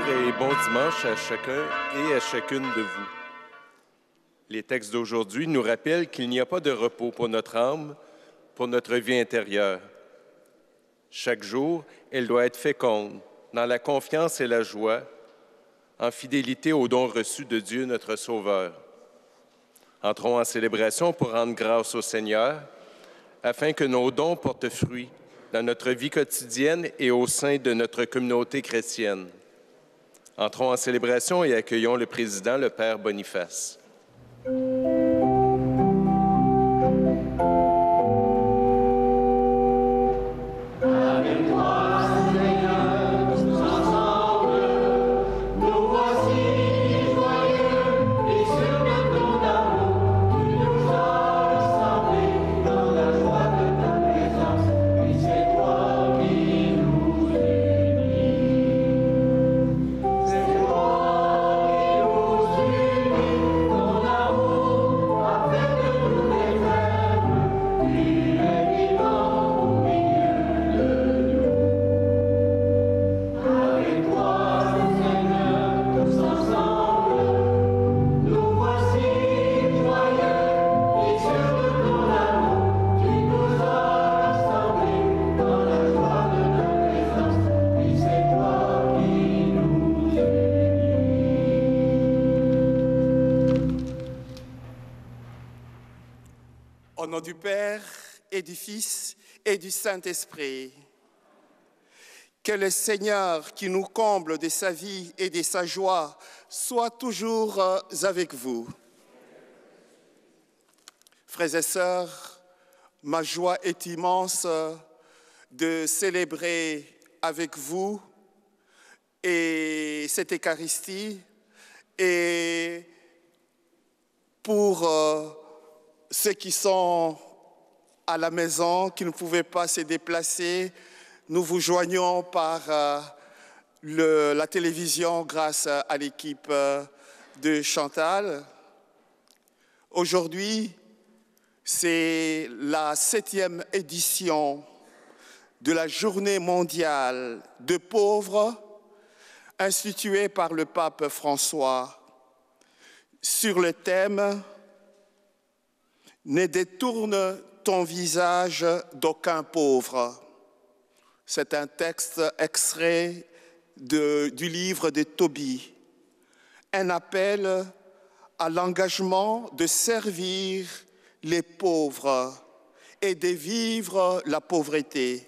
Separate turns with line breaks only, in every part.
et bon dimanche à chacun et à chacune de vous. Les textes d'aujourd'hui nous rappellent qu'il n'y a pas de repos pour notre âme, pour notre vie intérieure. Chaque jour, elle doit être féconde, dans la confiance et la joie, en fidélité aux dons reçus de Dieu notre Sauveur. Entrons en célébration pour rendre grâce au Seigneur, afin que nos dons portent fruit dans notre vie quotidienne et au sein de notre communauté chrétienne. Entrons en célébration et accueillons le président, le Père Boniface.
Au nom du Père et du Fils et du Saint-Esprit, que le Seigneur qui nous comble de sa vie et de sa joie soit toujours avec vous. Frères et sœurs, ma joie est immense de célébrer avec vous et cette Eucharistie et pour ceux qui sont à la maison, qui ne pouvaient pas se déplacer, nous vous joignons par la télévision grâce à l'équipe de Chantal. Aujourd'hui, c'est la 7e édition de la Journée mondiale des pauvres instituée par le pape François sur le thème « Ne détourne ton visage d'aucun pauvre ». C'est un texte extrait du livre de Tobie, un appel à l'engagement de servir les pauvres et de vivre la pauvreté.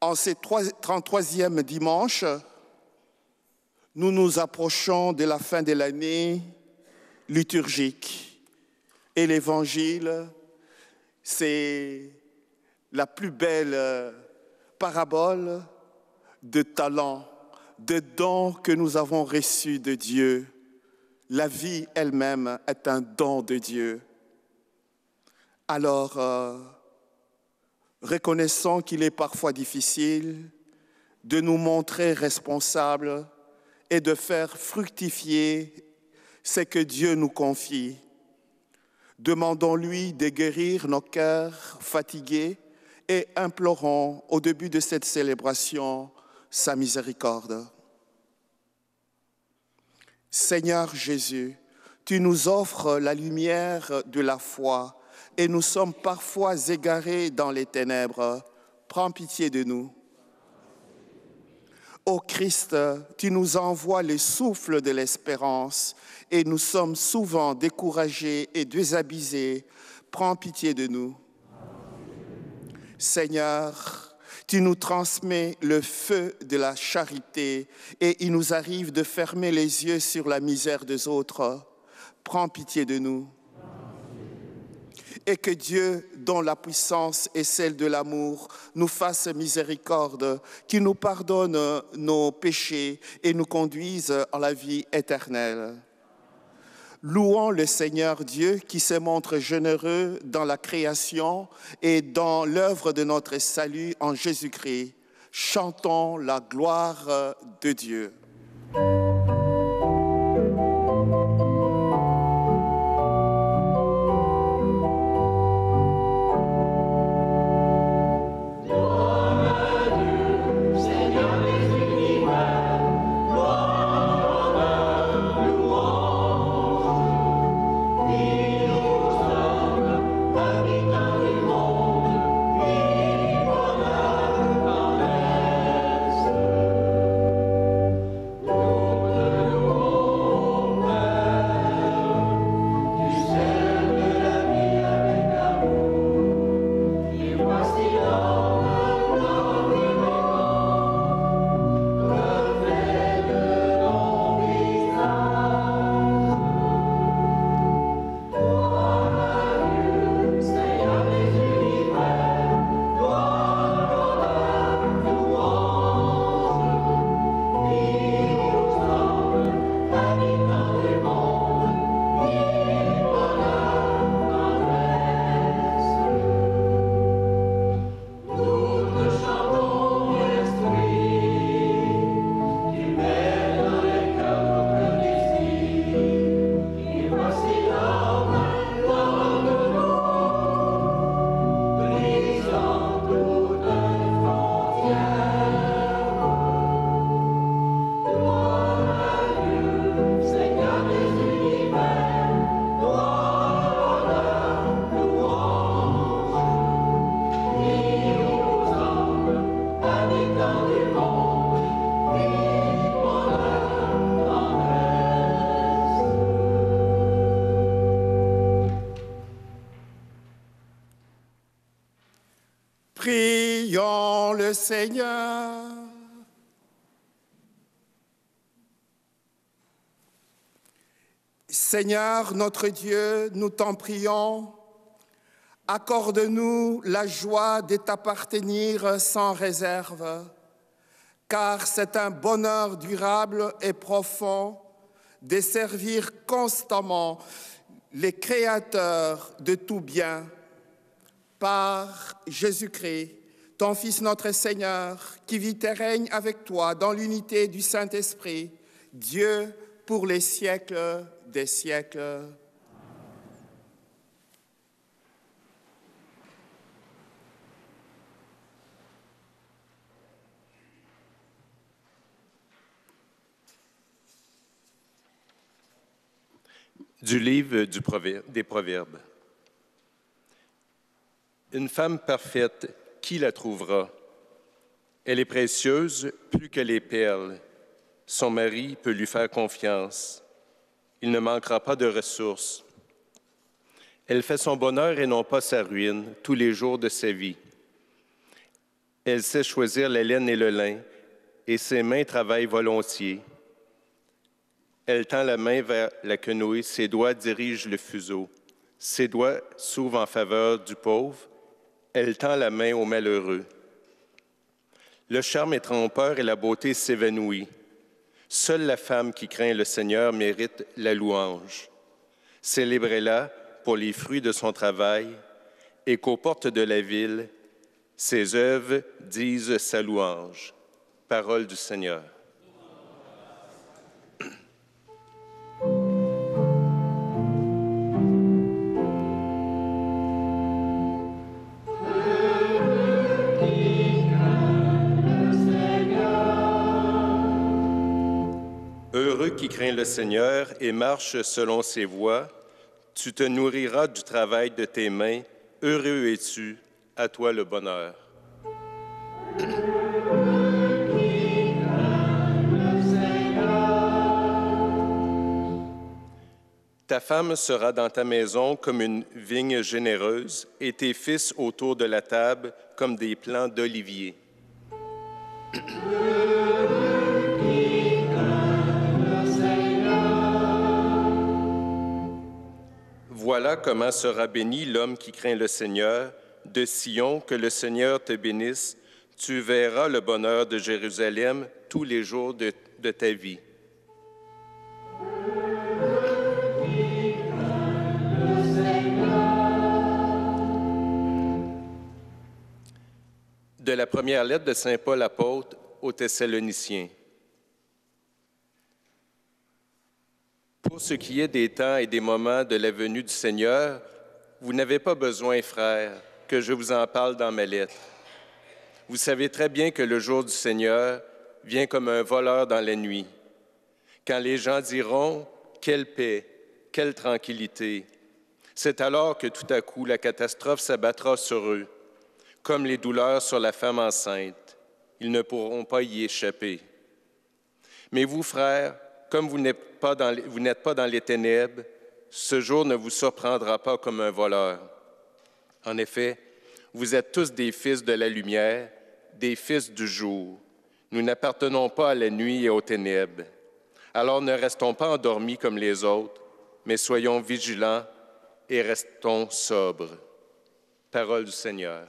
En ce 33e dimanche, nous nous approchons de la fin de l'année liturgique. Et l'Évangile, c'est la plus belle parabole de talents, de dons que nous avons reçus de Dieu. La vie elle-même est un don de Dieu. Alors, reconnaissons qu'il est parfois difficile de nous montrer responsables et de faire fructifier ce que Dieu nous confie. Demandons-lui de guérir nos cœurs fatigués et implorons au début de cette célébration sa miséricorde. Seigneur Jésus, tu nous offres la lumière de la foi et nous sommes parfois égarés dans les ténèbres. Prends pitié de nous. Ô Christ, tu nous envoies le souffle de l'espérance et nous sommes souvent découragés et désabusés. Prends pitié de nous. Seigneur, tu nous transmets le feu de la charité et il nous arrive de fermer les yeux sur la misère des autres. Prends pitié de nous. Et que Dieu, dont la puissance est celle de l'amour, nous fasse miséricorde, qui nous pardonne nos péchés et nous conduise en la vie éternelle. Louons le Seigneur Dieu qui se montre généreux dans la création et dans l'œuvre de notre salut en Jésus-Christ. Chantons la gloire de Dieu.
Gloire à Dieu.
Prions le Seigneur. Seigneur notre Dieu, nous t'en prions, accorde-nous la joie de t'appartenir sans réserve, car c'est un bonheur durable et profond de servir constamment les créateurs de tout bien. Par Jésus-Christ, ton Fils notre Seigneur, qui vit et règne avec toi dans l'unité du Saint-Esprit, Dieu pour les siècles des siècles.
Du livre des Proverbes. Une femme parfaite, qui la trouvera? Elle est précieuse plus que les perles. Son mari peut lui faire confiance. Il ne manquera pas de ressources. Elle fait son bonheur et non pas sa ruine tous les jours de sa vie. Elle sait choisir la laine et le lin, et ses mains travaillent volontiers. Elle tend la main vers la quenouille, ses doigts dirigent le fuseau. Ses doigts s'ouvrent en faveur du pauvre. Elle tend la main au malheureux. Le charme est trompeur et la beauté s'évanouit. Seule la femme qui craint le Seigneur mérite la louange. Célébrez-la pour les fruits de son travail et qu'aux portes de la ville, ses œuvres disent sa louange. Parole du Seigneur. Heureux qui craint le Seigneur et marche selon ses voies, tu te nourriras du travail de tes mains. Heureux es-tu, à toi le bonheur. Ta femme sera dans ta maison comme une vigne généreuse et tes fils autour de la table comme des plants d'olivier. Voilà comment sera béni l'homme qui craint le Seigneur. De Sion, que le Seigneur te bénisse. Tu verras le bonheur de Jérusalem tous les jours de ta vie. De la première lettre de Saint Paul apôtre aux Thessaloniciens. Pour ce qui est des temps et des moments de la venue du Seigneur, vous n'avez pas besoin, frères, que je vous en parle dans ma lettre. Vous savez très bien que le jour du Seigneur vient comme un voleur dans la nuit. Quand les gens diront « Quelle paix, quelle tranquillité », c'est alors que tout à coup la catastrophe s'abattra sur eux, comme les douleurs sur la femme enceinte. Ils ne pourront pas y échapper. Mais vous, frères, comme vous n'êtes pas dans les ténèbres, ce jour ne vous surprendra pas comme un voleur. En effet, vous êtes tous des fils de la lumière, des fils du jour. Nous n'appartenons pas à la nuit et aux ténèbres. Alors ne restons pas endormis comme les autres, mais soyons vigilants et restons sobres. Parole du Seigneur.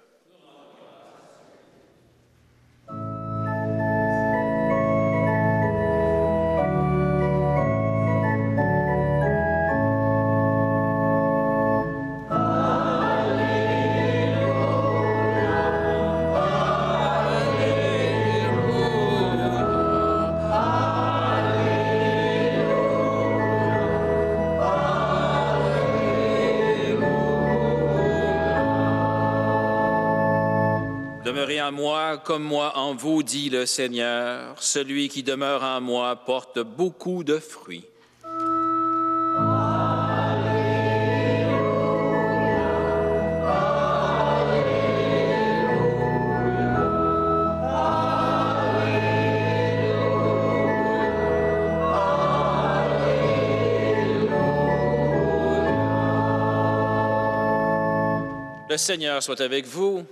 Demeurez en moi comme moi en vous, dit le Seigneur. Celui qui demeure en moi porte beaucoup de fruits. Le Seigneur soit avec vous.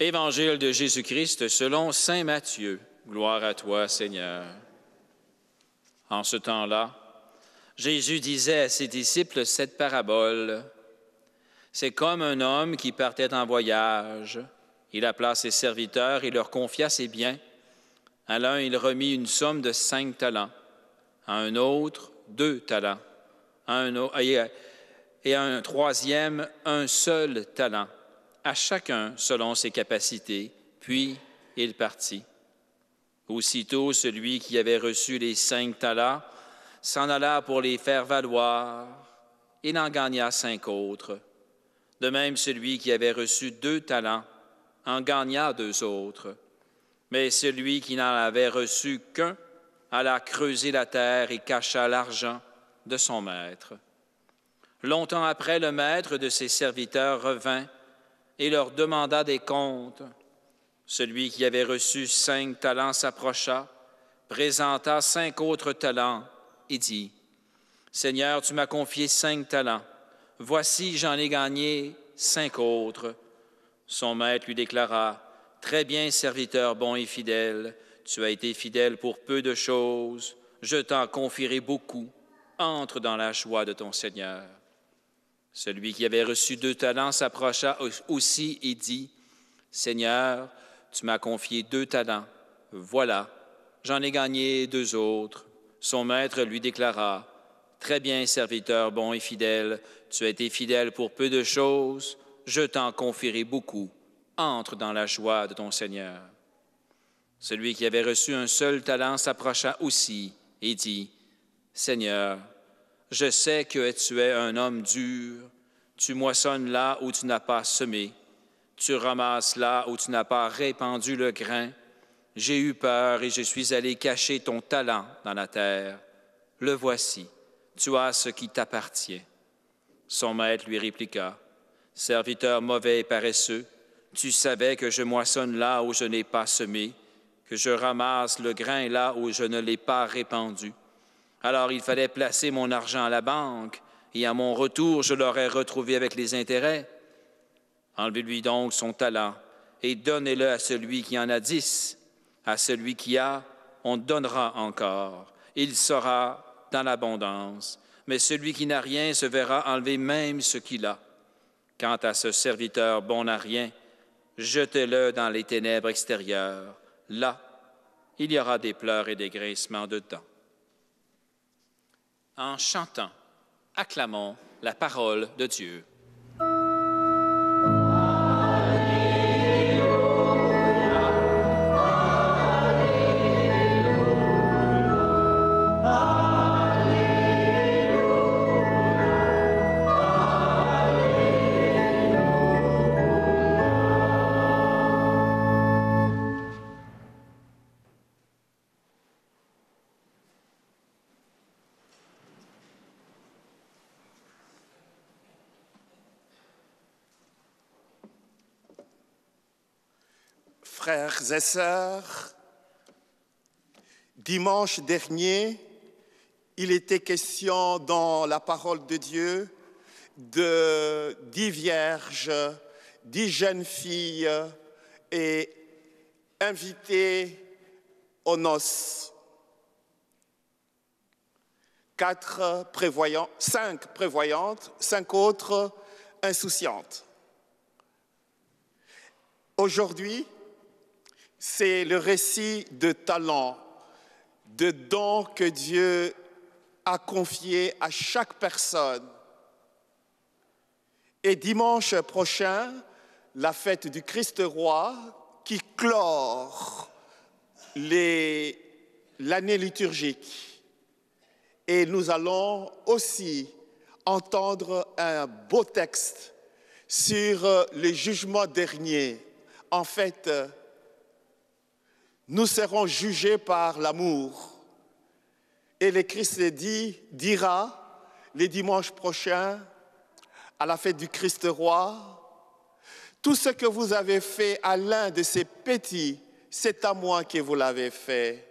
Évangile de Jésus-Christ selon saint Matthieu. Gloire à toi, Seigneur. En ce temps-là, Jésus disait à ses disciples cette parabole. C'est comme un homme qui partait en voyage. Il appela ses serviteurs et leur confia ses biens. À l'un, il remit une somme de 5 talents, à un autre, 2 talents, et à un troisième, un seul talent, à chacun selon ses capacités, puis il partit. Aussitôt, celui qui avait reçu les 5 talents s'en alla pour les faire valoir. Il en gagna 5 autres. De même, celui qui avait reçu 2 talents en gagna 2 autres. Mais celui qui n'en avait reçu qu'un alla creuser la terre et cacha l'argent de son maître. Longtemps après, le maître de ses serviteurs revint et leur demanda des comptes. Celui qui avait reçu 5 talents s'approcha, présenta 5 autres talents et dit, « Seigneur, tu m'as confié 5 talents. Voici, j'en ai gagné 5 autres. » Son maître lui déclara, « Très bien, serviteur bon et fidèle, tu as été fidèle pour peu de choses, je t'en confierai beaucoup. Entre dans la joie de ton Seigneur. » Celui qui avait reçu 2 talents s'approcha aussi et dit, « Seigneur, tu m'as confié 2 talents. Voilà, j'en ai gagné 2 autres. » Son maître lui déclara, « Très bien, serviteur bon et fidèle, tu as été fidèle pour peu de choses, je t'en confierai beaucoup. Entre dans la joie de ton Seigneur. » Celui qui avait reçu un seul talent s'approcha aussi et dit, « Seigneur, je sais que tu es un homme dur, tu moissonnes là où tu n'as pas semé, tu ramasses là où tu n'as pas répandu le grain. J'ai eu peur et je suis allé cacher ton talent dans la terre. Le voici, tu as ce qui t'appartient. » Son maître lui répliqua, « Serviteur mauvais et paresseux, tu savais que je moissonne là où je n'ai pas semé, que je ramasse le grain là où je ne l'ai pas répandu. Alors il fallait placer mon argent à la banque, et à mon retour, je l'aurais retrouvé avec les intérêts. Enlevez-lui donc son talent, et donnez-le à celui qui en a 10. À celui qui a, on donnera encore. Il sera dans l'abondance. Mais celui qui n'a rien se verra enlever même ce qu'il a. Quant à ce serviteur bon à rien, jetez-le dans les ténèbres extérieures. Là, il y aura des pleurs et des grincements de dents. » En chantant, acclamons la parole de Dieu.
Frères et sœurs, dimanche dernier, il était question dans la parole de Dieu de 10 vierges, 10 jeunes filles et invitées aux noces. 5 prévoyantes, 5 autres insouciantes. Aujourd'hui, c'est le récit de talents, de dons que Dieu a confiés à chaque personne. Et dimanche prochain, la fête du Christ roi qui clore l'année liturgique. Et nous allons aussi entendre un beau texte sur le jugement dernier. En fait, nous serons jugés par l'amour. Et le Christ dira, le dimanche prochain, à la fête du Christ roi, tout ce que vous avez fait à l'un de ces petits, c'est à moi que vous l'avez fait.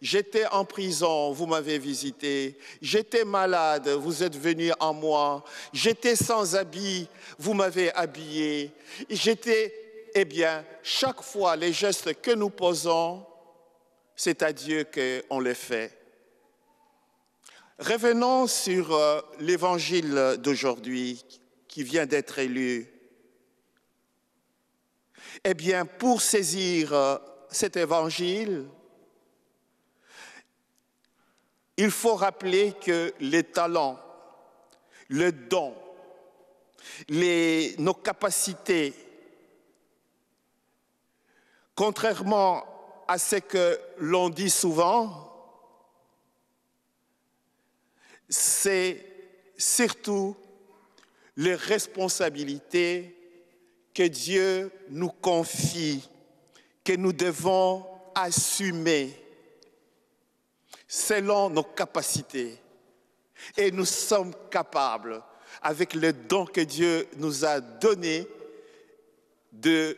J'étais en prison, vous m'avez visité. J'étais malade, vous êtes venus en moi. J'étais sans habit, vous m'avez habillé. J'étais eh bien, chaque fois, les gestes que nous posons, c'est à Dieu qu'on les fait. Revenons sur l'évangile d'aujourd'hui qui vient d'être lu. Eh bien, pour saisir cet évangile, il faut rappeler que les talents, le don, nos capacités, contrairement à ce que l'on dit souvent, c'est surtout les responsabilités que Dieu nous confie, que nous devons assumer selon nos capacités. Et nous sommes capables, avec le don que Dieu nous a donné, de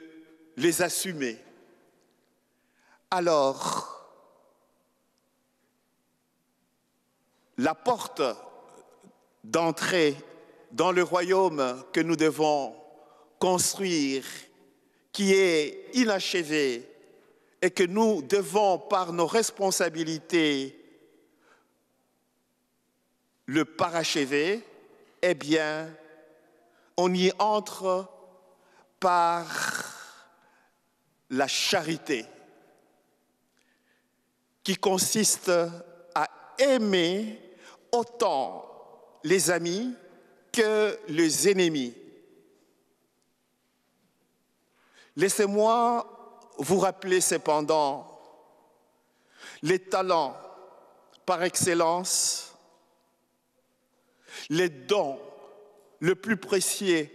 les assumer. Alors, la porte d'entrée dans le royaume que nous devons construire, qui est inachevé et que nous devons, par nos responsabilités, le parachever, eh bien, on y entre par la charité, qui consiste à aimer autant les amis que les ennemis. Laissez-moi vous rappeler cependant les talents par excellence, les dons le plus précieux,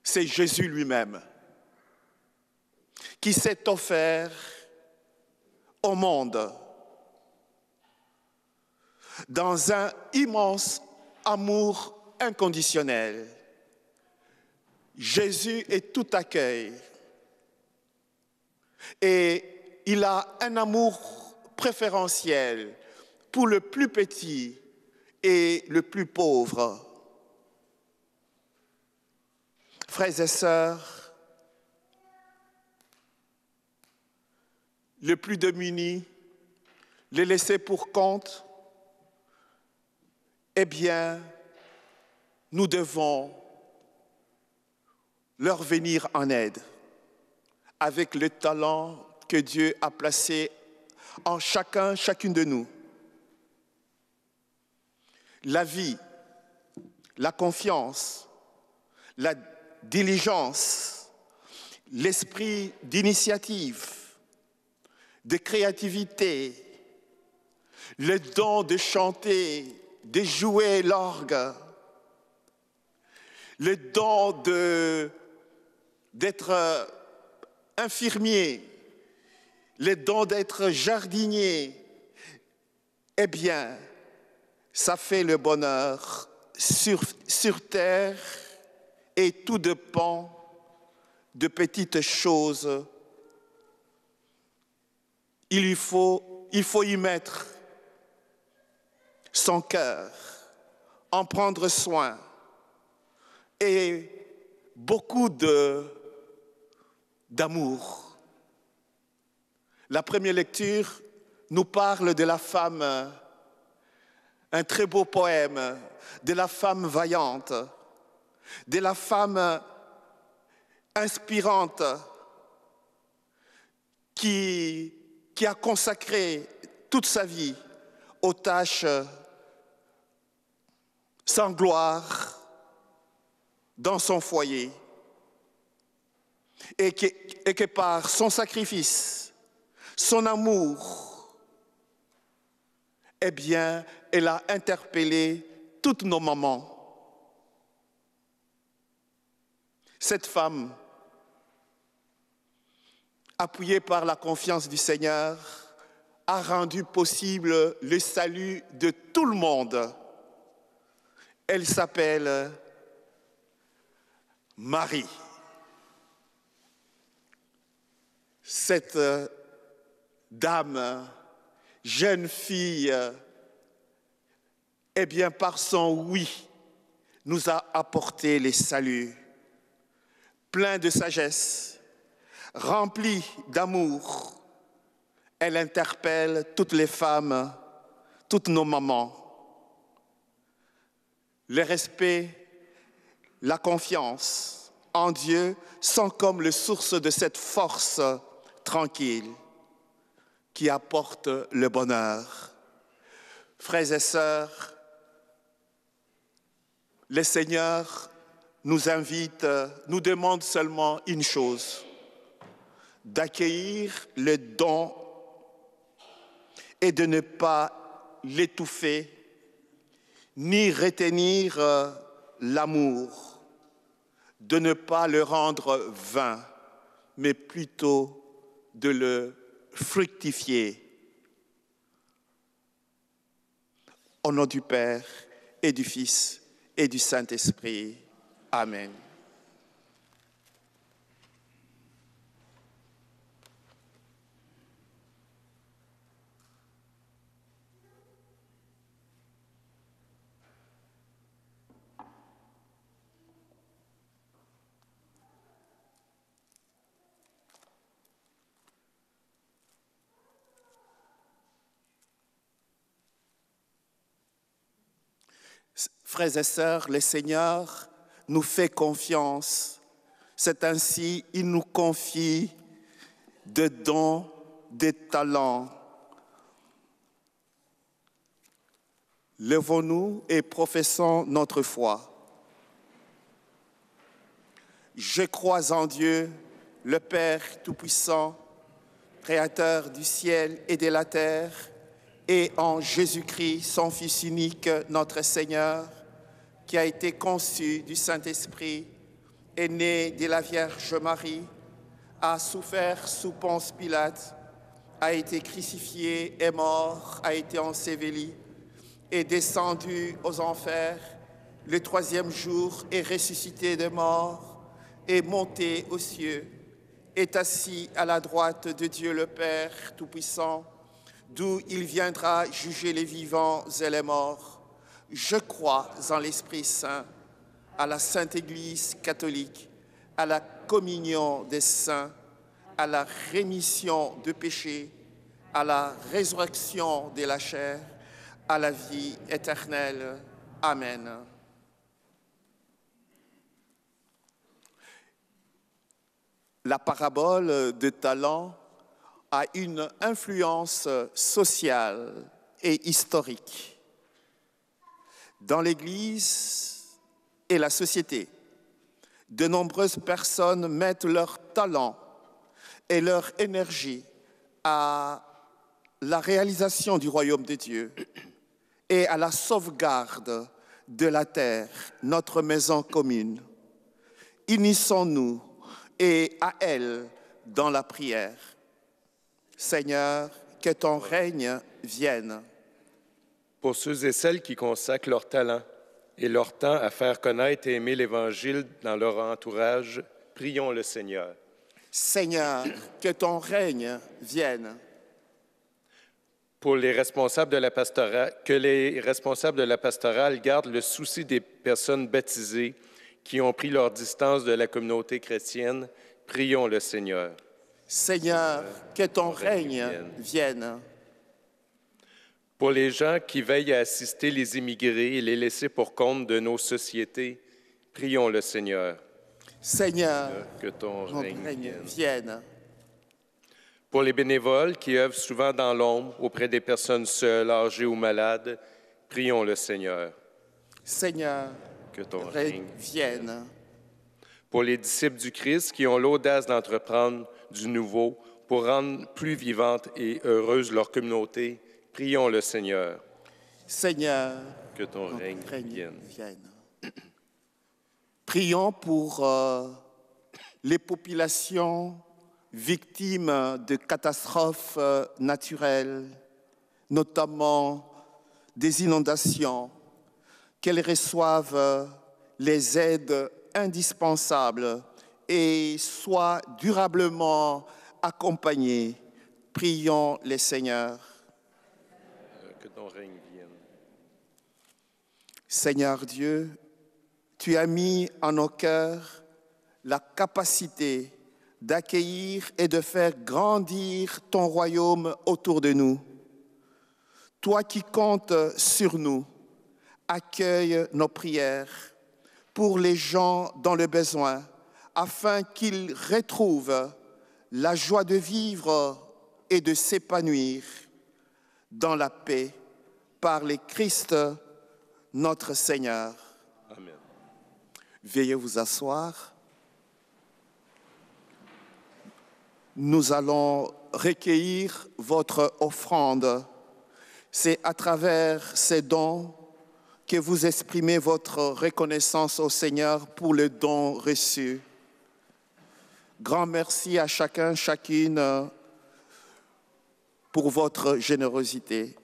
c'est Jésus lui-même, qui s'est offert au monde dans un immense amour inconditionnel. Jésus est tout accueil et il a un amour préférentiel pour le plus petit et le plus pauvre. Frères et sœurs, le plus démuni, les laissés pour compte, eh bien, nous devons leur venir en aide avec le talent que Dieu a placé en chacune de nous. La vie, la confiance, la diligence, l'esprit d'initiative, de créativité, le don de chanter, de jouer l'orgue, le don d'être infirmier, le don d'être jardinier, eh bien, ça fait le bonheur sur terre et tout dépend de petites choses. Il faut y mettre son cœur, en prendre soin et beaucoup d'amour. La première lecture nous parle de la femme, un très beau poème, de la femme vaillante, de la femme inspirante qui a consacré toute sa vie aux tâches sans gloire dans son foyer et que par son sacrifice, son amour, eh bien, elle a interpellé toutes nos mamans. Cette femme, appuyée par la confiance du Seigneur, a rendu possible le salut de tout le monde. Elle s'appelle Marie. Cette dame, jeune fille, eh bien, par son oui, nous a apporté les saluts. plein de sagesse, rempli d'amour. Elle interpelle toutes les femmes, toutes nos mamans. Le respect, la confiance en Dieu sont comme les sources de cette force tranquille qui apporte le bonheur. Frères et sœurs, le Seigneur nous invite, nous demande seulement une chose, d'accueillir le don et de ne pas l'étouffer, ni retenir l'amour, de ne pas le rendre vain, mais plutôt de le fructifier. Au nom du Père et du Fils et du Saint-Esprit. Amen. Frères et sœurs, le Seigneur nous fait confiance. C'est ainsi qu'il nous confie des dons, des talents. Levons-nous et professons notre foi. Je crois en Dieu, le Père Tout-Puissant, Créateur du ciel et de la terre, et en Jésus-Christ, son Fils unique, notre Seigneur, qui a été conçu du Saint-Esprit, est né de la Vierge Marie, a souffert sous Ponce Pilate, a été crucifié, est mort, a été enseveli, est descendu aux enfers, le troisième jour est ressuscité des morts, est monté aux cieux, est assis à la droite de Dieu le Père Tout-Puissant, d'où il viendra juger les vivants et les morts. Je crois en l'Esprit Saint, à la Sainte Église catholique, à la communion des saints, à la rémission de péchés, à la résurrection de la chair, à la vie éternelle. Amen. La parabole des talents a une influence sociale et historique dans l'Église et la société. De nombreuses personnes mettent leur talent et leur énergie à la réalisation du royaume de Dieu et à la sauvegarde de la terre, notre maison commune. Unissons-nous et à elle dans la prière. Seigneur, que ton règne vienne.
Pour ceux et celles qui consacrent leur talent et leur temps à faire connaître et aimer l'Évangile dans leur entourage, prions le Seigneur.
Seigneur, que ton règne vienne.
Pour les responsables de la pastorale, que les responsables de la pastorale gardent le souci des personnes baptisées qui ont pris leur distance de la communauté chrétienne, prions le Seigneur.
Seigneur, que ton règne vienne.
Pour les gens qui veillent à assister les immigrés et les laisser pour compte de nos sociétés, prions le Seigneur.
Seigneur,
que ton règne
vienne.
Pour les bénévoles qui œuvrent souvent dans l'ombre auprès des personnes seules, âgées ou malades, prions le Seigneur.
Seigneur,
que ton
règne vienne.
Pour les disciples du Christ qui ont l'audace d'entreprendre du nouveau pour rendre plus vivante et heureuse leur communauté, prions le Seigneur.
Seigneur,
que ton règne vienne.
Prions pour les populations victimes de catastrophes naturelles, notamment des inondations, qu'elles reçoivent les aides indispensables et soient durablement accompagnées. Prions le Seigneur.
Que ton règne vienne.
Seigneur Dieu, tu as mis en nos cœurs la capacité d'accueillir et de faire grandir ton royaume autour de nous. Toi qui comptes sur nous, accueille nos prières pour les gens dans le besoin, afin qu'ils retrouvent la joie de vivre et de s'épanouir dans la paix par le Christ notre Seigneur.
Amen.
Veuillez vous asseoir. Nous allons recueillir votre offrande. C'est à travers ces dons que vous exprimez votre reconnaissance au Seigneur pour le don reçu. Grand merci à chacun, chacune pour votre générosité.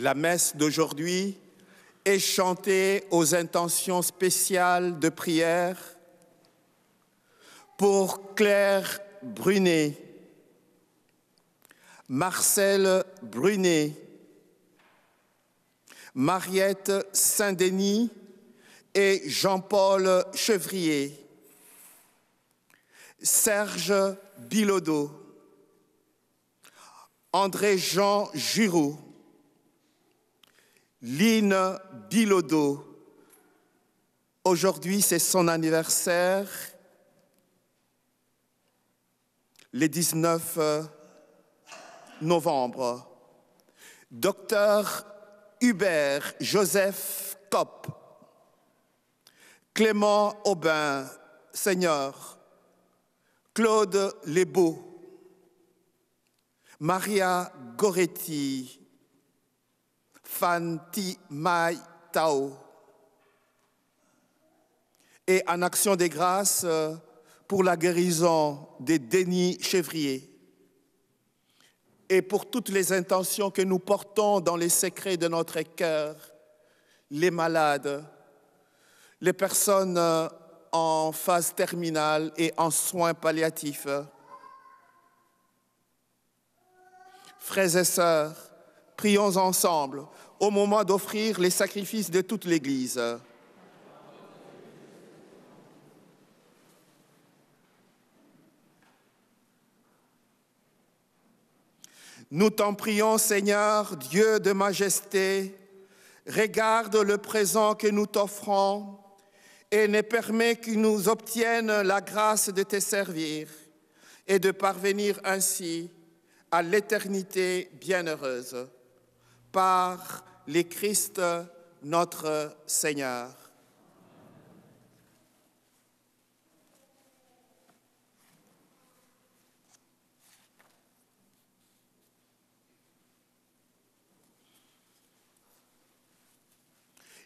La messe d'aujourd'hui est chantée aux intentions spéciales de prière pour Claire Brunet, Marcel Brunet, Mariette Saint-Denis et Jean-Paul Chevrier, Serge Bilodeau, André-Jean Giroux, Line Bilodeau. Aujourd'hui, c'est son anniversaire, le 19 novembre. Docteur Hubert Joseph Kopp, Clément Aubin, Seigneur, Claude Lebeau, Maria Goretti, Fanti Mai Tao. Et en action de grâce pour la guérison de Denis Chevrier. Et pour toutes les intentions que nous portons dans les secrets de notre cœur, les malades, les personnes en phase terminale et en soins palliatifs, Frères et sœurs, prions ensemble au moment d'offrir les sacrifices de toute l'Église. Nous t'en prions, Seigneur, Dieu de majesté, regarde le présent que nous t'offrons et ne permets qu'il nous obtienne la grâce de te servir et de parvenir ainsi à l'éternité bienheureuse. Par le Christ notre Seigneur.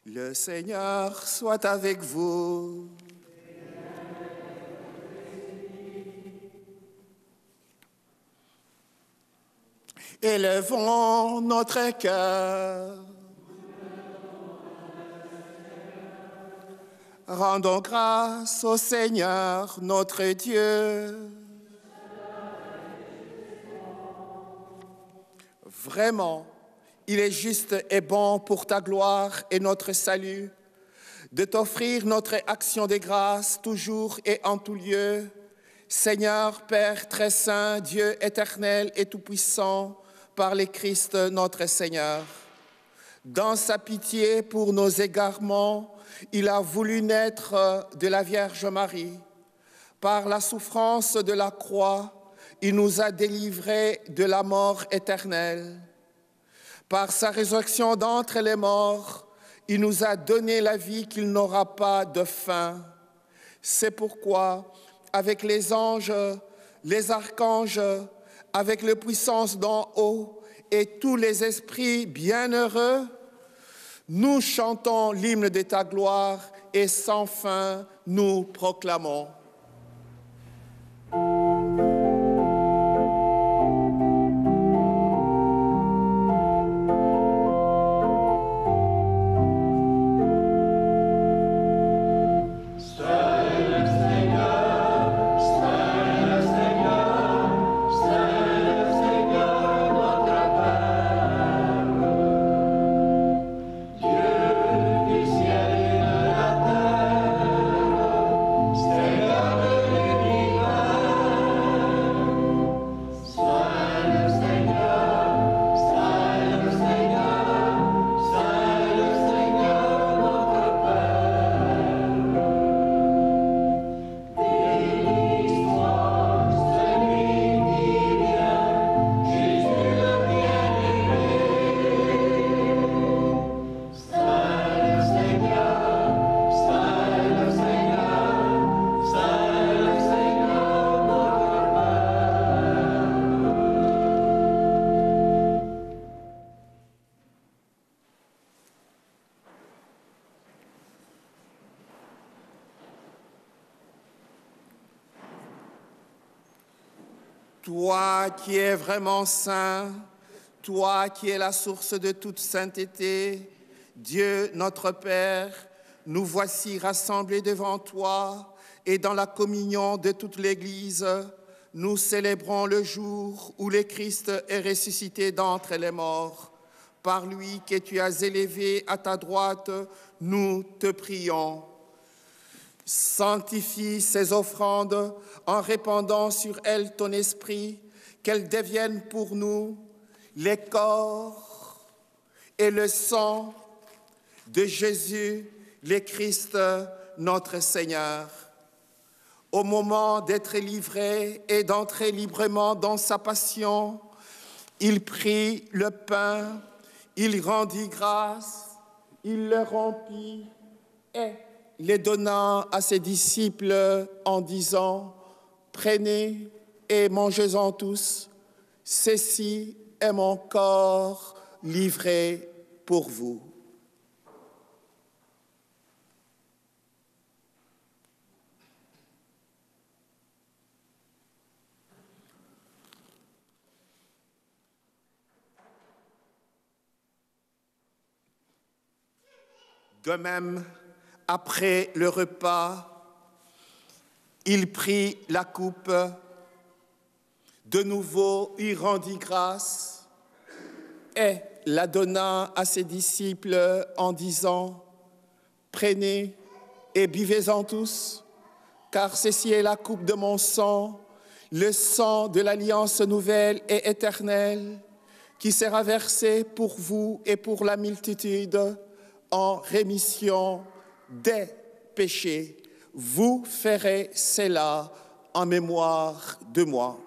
Le Seigneur soit avec vous. Élevons notre cœur. Rendons grâce au Seigneur, notre Dieu. Vraiment, il est juste et bon pour ta gloire et notre salut de t'offrir notre action de grâce toujours et en tout lieu. Seigneur, Père très saint, Dieu éternel et tout-puissant, par le Christ notre Seigneur. Dans sa pitié pour nos égarements, il a voulu naître de la Vierge Marie. Par la souffrance de la croix, il nous a délivrés de la mort éternelle. Par sa résurrection d'entre les morts, il nous a donné la vie qu'il n'aura pas de fin. C'est pourquoi, avec les anges, les archanges, avec les puissances d'en haut et tous les esprits bienheureux, nous chantons l'hymne de ta gloire et sans fin nous proclamons. Toi qui es vraiment saint, toi qui es la source de toute sainteté, Dieu notre Père, nous voici rassemblés devant toi et dans la communion de toute l'Église, nous célébrons le jour où le Christ est ressuscité d'entre les morts. Par lui que tu as élevé à ta droite, nous te prions. Sanctifie ces offrandes en répandant sur elles ton esprit, qu'elles deviennent pour nous les corps et le sang de Jésus, le Christ, notre Seigneur. Au moment d'être livré et d'entrer librement dans sa passion, il prit le pain, il rendit grâce, il le rompit et les donna à ses disciples en disant « Prenez et mangez-en tous, ceci est mon corps livré pour vous. » De même, après le repas, il prit la coupe. De nouveau, il rendit grâce. et la donna à ses disciples en disant, « Prenez et buvez-en tous, car ceci est la coupe de mon sang, le sang de l'alliance nouvelle et éternelle, qui sera versé pour vous et pour la multitude en rémission des péchés. Vous ferez cela en mémoire de moi. »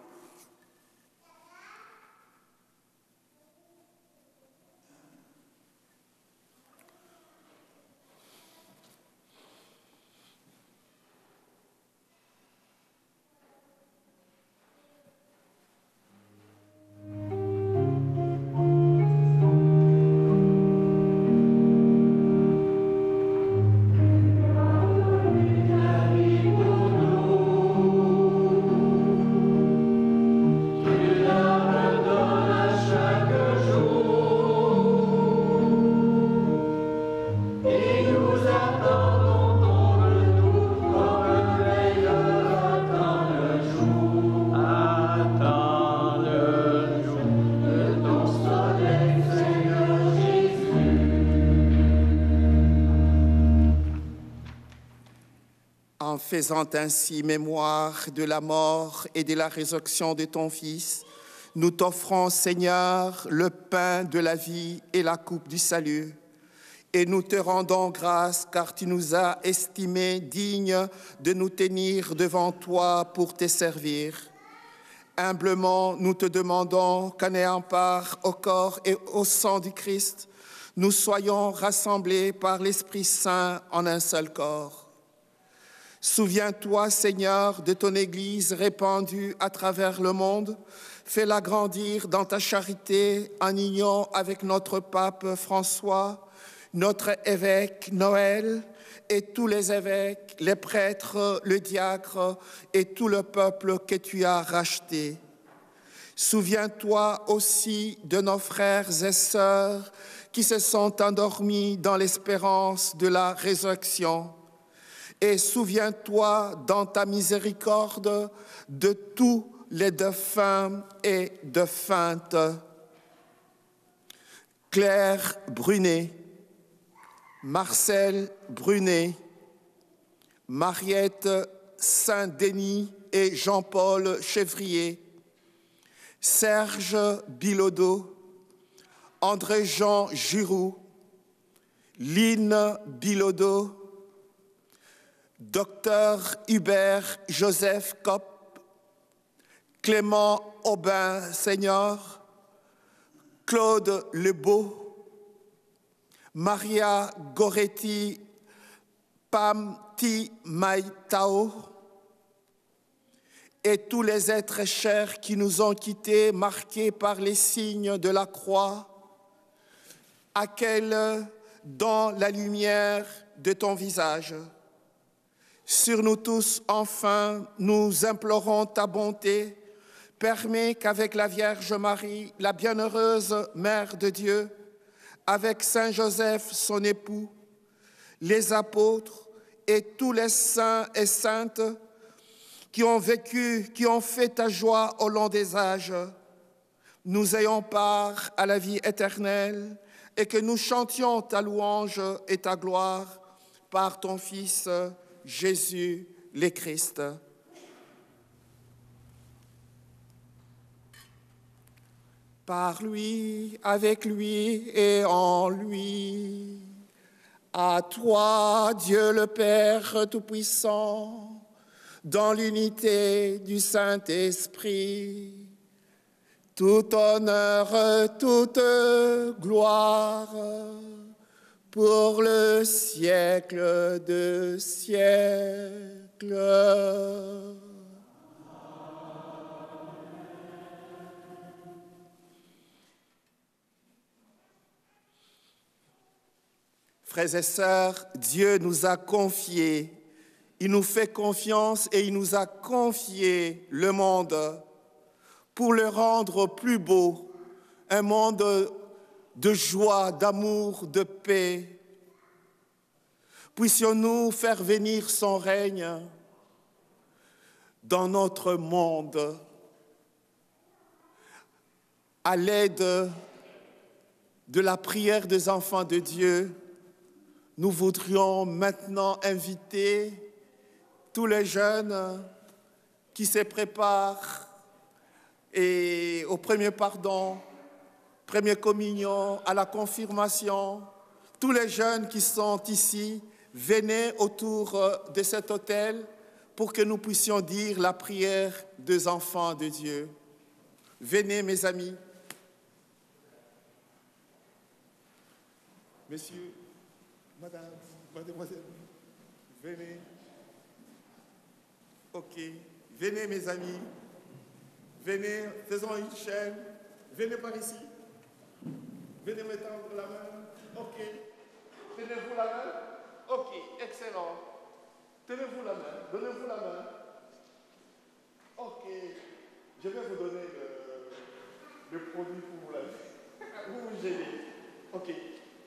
En faisant ainsi mémoire de la mort et de la résurrection de ton Fils, nous t'offrons, Seigneur, le pain de la vie et la coupe du salut. Et nous te rendons grâce car tu nous as estimés dignes de nous tenir devant toi pour te servir. Humblement, nous te demandons qu'en ayant part au corps et au sang du Christ, nous soyons rassemblés par l'Esprit Saint en un seul corps. Souviens-toi, Seigneur, de ton Église répandue à travers le monde. Fais-la grandir dans ta charité en union avec notre pape François, notre évêque Noël et tous les évêques, les prêtres, le diacre et tout le peuple que tu as racheté. Souviens-toi aussi de nos frères et sœurs qui se sont endormis dans l'espérance de la résurrection. Et souviens-toi dans ta miséricorde de tous les défunts et défuntes. Claire Brunet, Marcel Brunet, Mariette Saint-Denis et Jean-Paul Chevrier, Serge Bilodeau, André-Jean Giroux, Line Bilodeau, Docteur Hubert Joseph Kopp, Clément Aubin Senior, Claude Lebeau, Maria Goretti Pamti Maitao et tous les êtres chers qui nous ont quittés, marqués par les signes de la croix, à quel dans la lumière de ton visage. Sur nous tous, enfin, nous implorons ta bonté. Permets qu'avec la Vierge Marie, la bienheureuse Mère de Dieu, avec Saint Joseph, son époux, les apôtres et tous les saints et saintes qui ont vécu, qui ont fait ta joie au long des âges, nous ayons part à la vie éternelle et que nous chantions ta louange et ta gloire par ton Fils, Jésus le Christ. Par lui, avec lui et en lui, à toi, Dieu le Père Tout-Puissant, dans l'unité du Saint-Esprit, tout honneur, toute gloire, pour le siècle de siècles. Frères et sœurs, Dieu nous a confié, il nous fait confiance et il nous a confié le monde pour le rendre plus beau, un monde de joie, d'amour, de paix. Puissions-nous faire venir son règne dans notre monde à l'aide de la prière des enfants de Dieu, nous voudrions maintenant inviter tous les jeunes qui se préparent et au premier pardon, première communion, à la confirmation. Tous les jeunes qui sont ici, venez autour de cet autel pour que nous puissions dire la prière des enfants de Dieu. Venez, mes amis. Messieurs, madame, mademoiselle, venez. OK. Venez, mes amis. Venez, faisons une chaîne. Venez par ici. Venez me tendre la main. OK. Tenez-vous la main. OK, excellent. Tenez-vous la main. Donnez-vous la main. OK. Je vais vous donner le produit pour vous laver. Vous vous gênez. OK.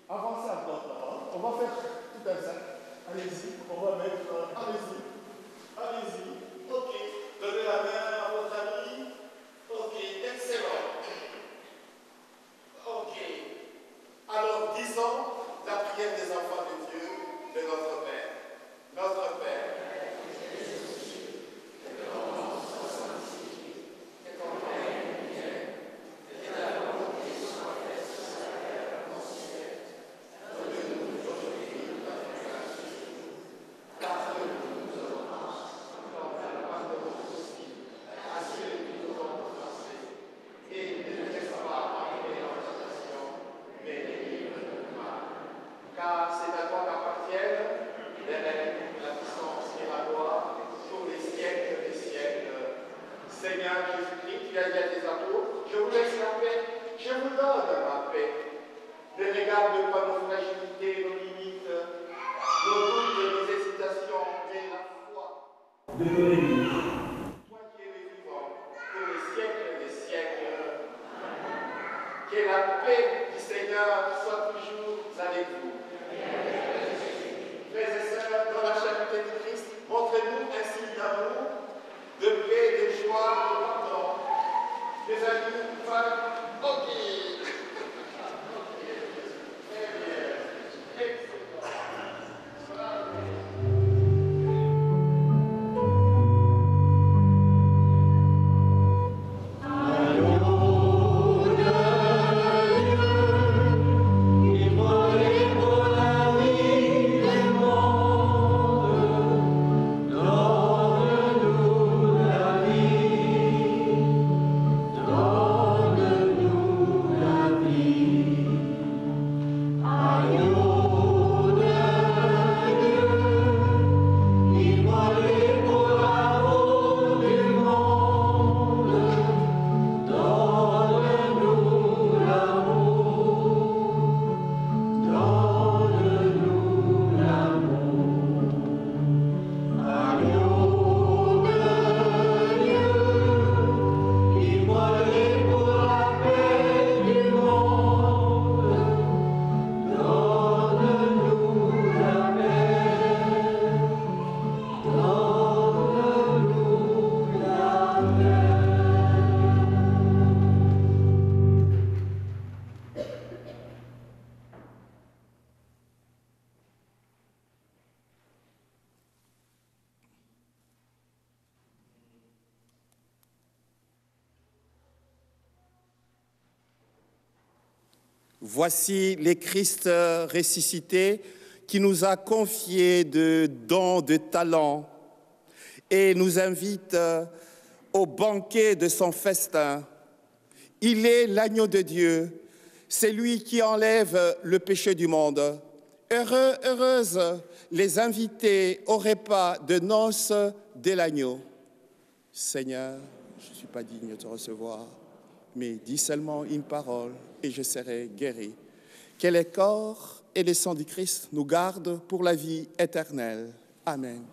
Avancez à droite là-bas. On va faire tout un sac. Allez-y. On va mettre. Allez-y. Allez-y. OK. Donnez la main à votre ami. OK. Excellent. OK. Alors, disons la prière des enfants de Dieu, de notre Père. Notre Père. Voici le Christ ressuscité qui nous a confié de dons, de talents et nous invite au banquet de son festin. Il est l'agneau de Dieu, c'est lui qui enlève le péché du monde. Heureux, heureuses les invités au repas de noces de l'agneau. Seigneur, je ne suis pas digne de te recevoir, mais dis seulement une parole et je serai guéri. Que le corps et le sang du Christ nous gardent pour la vie éternelle. Amen.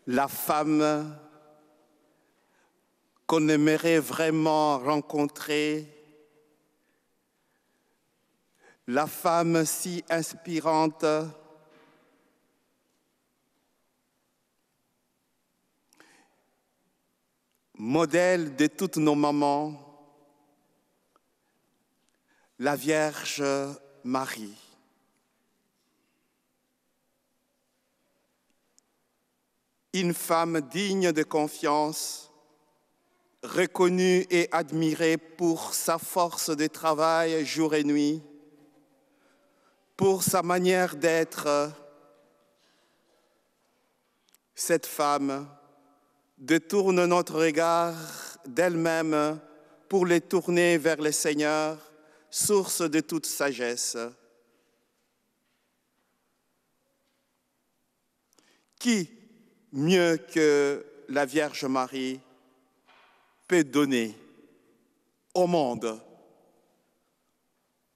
la femme qu'on aimerait vraiment rencontrer, la femme si inspirante, modèle de toutes nos mamans, la Vierge Marie. Une femme digne de confiance, reconnue et admirée pour sa force de travail jour et nuit, pour sa manière d'être. Cette femme détourne notre regard d'elle-même pour les tourner vers le Seigneur, source de toute sagesse. Qui, mieux que la Vierge Marie, peut donner au monde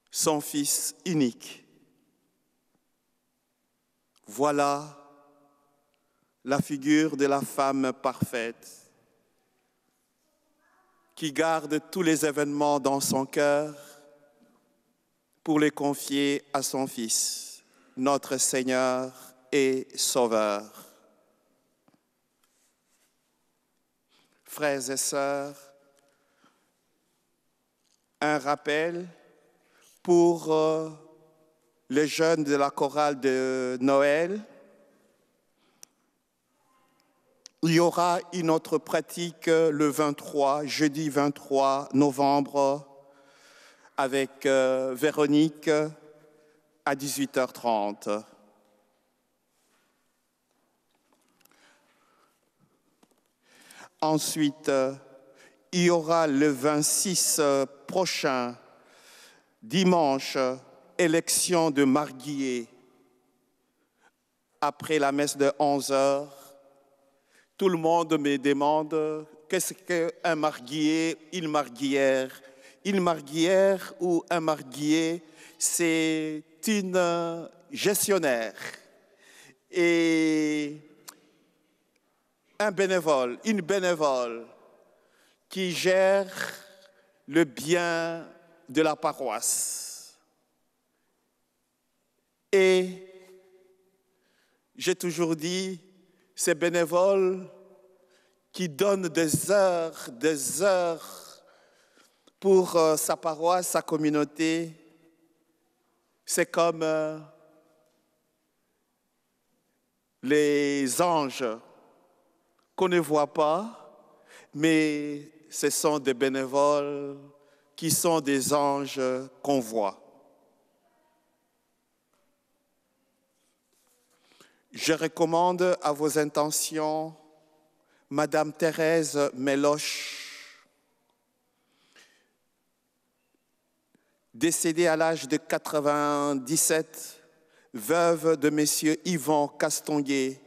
son Fils unique? Voilà la figure de la femme parfaite qui garde tous les événements dans son cœur pour les confier à son Fils, notre Seigneur et Sauveur. Frères et sœurs, un rappel pour les jeunes de la chorale de Noël. Il y aura une autre pratique le 23, jeudi 23 novembre, avec Véronique à 18h30. Ensuite, il y aura le 26 prochain, dimanche, élection de marguillier après la messe de 11h. Tout le monde me demande qu'est-ce qu'un marguillier, une marguillière. Une marguillière ou un marguillier, c'est une gestionnaire et un bénévole, une bénévole qui gère le bien de la paroisse. Et j'ai toujours dit, ces bénévoles qui donnent des heures pour sa paroisse, sa communauté, c'est comme les anges qu'on ne voit pas, mais ce sont des bénévoles qui sont des anges qu'on voit. Je recommande à vos intentions Madame Thérèse Meloche, décédée à l'âge de 97, veuve de Messieurs Yvan Castonguay.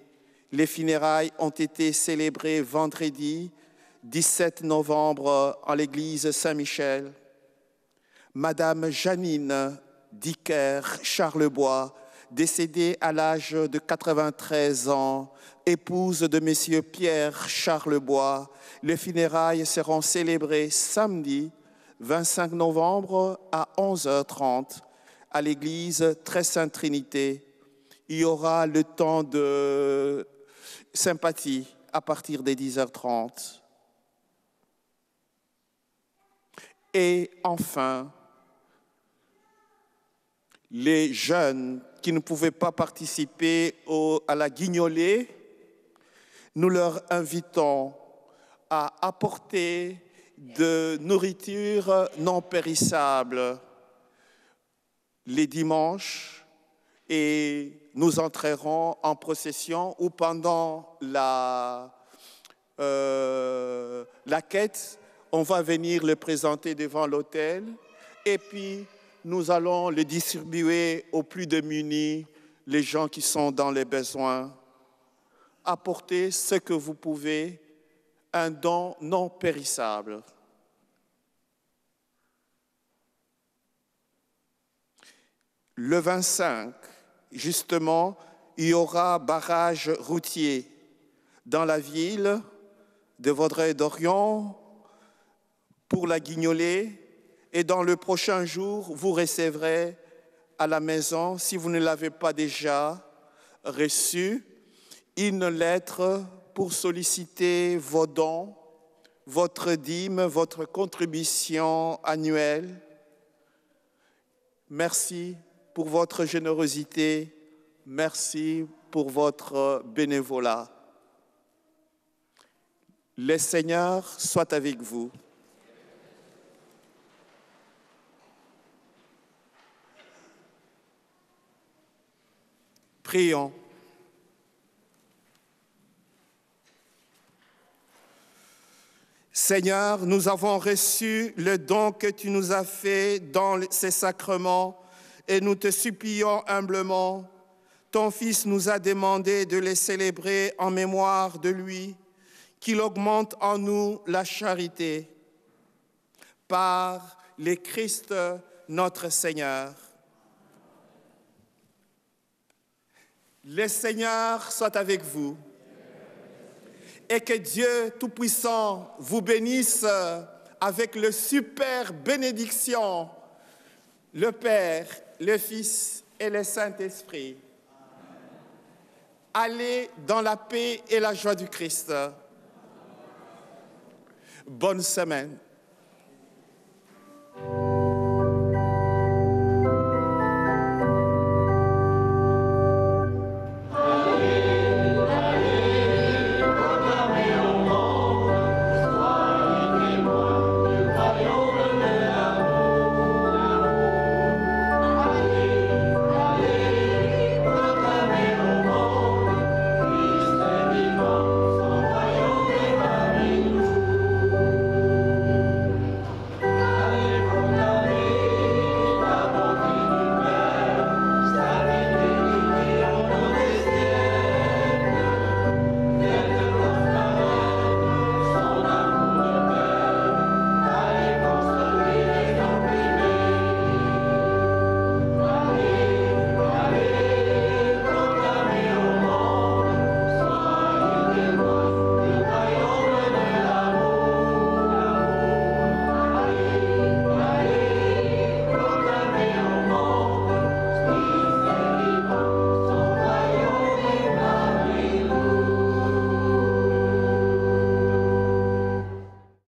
Les funérailles ont été célébrées vendredi 17 novembre en l'église Saint-Michel. Madame Janine Dicker Charlebois, décédée à l'âge de 93 ans, épouse de Messieurs Pierre Charlebois. Les funérailles seront célébrées samedi 25 novembre à 11h30 à l'église Très Sainte Trinité. Il y aura le temps de sympathie à partir des 10h30. Et enfin, les jeunes qui ne pouvaient pas participer à la guignolée, nous leur invitons à apporter de nourriture non périssable les dimanches et nous entrerons en procession ou pendant la quête, on va venir le présenter devant l'autel et puis nous allons le distribuer aux plus démunis, les gens qui sont dans les besoins. Apportez ce que vous pouvez, un don non périssable. Le 25, justement, il y aura barrage routier. dans la ville de Vaudreuil-Dorion pour la guignolée, et dans le prochain jour, vous recevrez à la maison, si vous ne l'avez pas déjà reçu, une lettre pour solliciter vos dons, votre dîme, votre contribution annuelle. Merci pour votre générosité, merci pour votre bénévolat. Le Seigneur soit avec vous. Prions. Seigneur, nous avons reçu le don que tu nous as fait dans ces sacrements et nous te supplions humblement. Ton Fils nous a demandé de les célébrer en mémoire de lui, qu'il augmente en nous la charité. Par le Christ notre Seigneur. Le Seigneur soit avec vous. Et que Dieu Tout-Puissant vous bénisse avec le super bénédiction, le Père, le Fils et le Saint-Esprit. Allez dans la paix et la joie du Christ. Bonne semaine.